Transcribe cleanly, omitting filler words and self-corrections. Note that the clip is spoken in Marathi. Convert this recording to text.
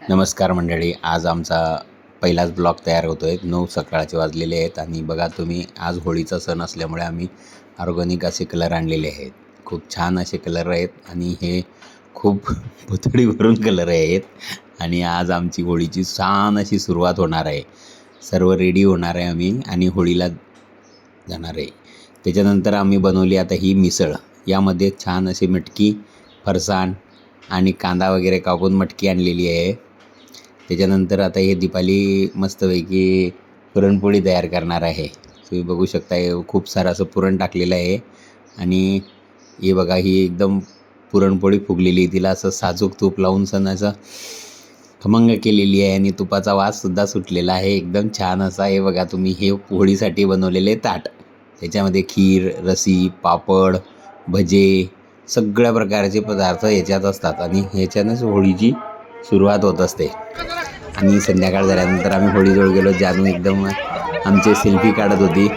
नमस्कार मंडळी, आज आमचा पहिलाच ब्लॉग तयार होतो आहे. 9 सकाळचे वाजलेले आहेत आणि बघा तुम्ही, आज होळीचा सण असल्यामुळे आम्ही ऑर्गॅनिक असे कलर आणलेले आहेत. खूप छान असे कलर आहेत आणि हे खूप पुतळी भरून कलर आहेत आणि आज आमची होळीची छान अशी सुरुवात होणार आहे. सर्व रेडी होणार आहे आम्ही आणि होळीला जाणार आहे. त्याच्यानंतर आम्ही बनवली आता ही मिसळ. यामध्ये छान अशी मटकी, फरसाण आणि कांदा वगैरे कापून मटकी आणलेली आहे. त्याच्यानंतर आता हे दीपाली मस्तपैकी पुरणपोळी तयार करणार आहे. तुम्ही बघू शकता, हे खूप सारं असं पुरण टाकलेलं आहे आणि हे बघा, ही एकदम पुरणपोळी फुगलेली, तिला असं साजूक तूप लावून सण असं खमंग केलेली आहे आणि तुपाचा वाससुद्धा सुटलेला आहे. एकदम छान असा हे बघा तुम्ही, हे होळीसाठी बनवलेले ताट. त्याच्यामध्ये खीर, रसी, पापड, भजे, सगळ्या प्रकारचे पदार्थ याच्यात असतात आणि ह्याच्यानंच होळीची सुरुवात होत असते. आणि संध्याकाळ झाल्यानंतर आम्ही होळीजवळ गेलो. जानू एकदम आमचे सेल्फी काढत होती.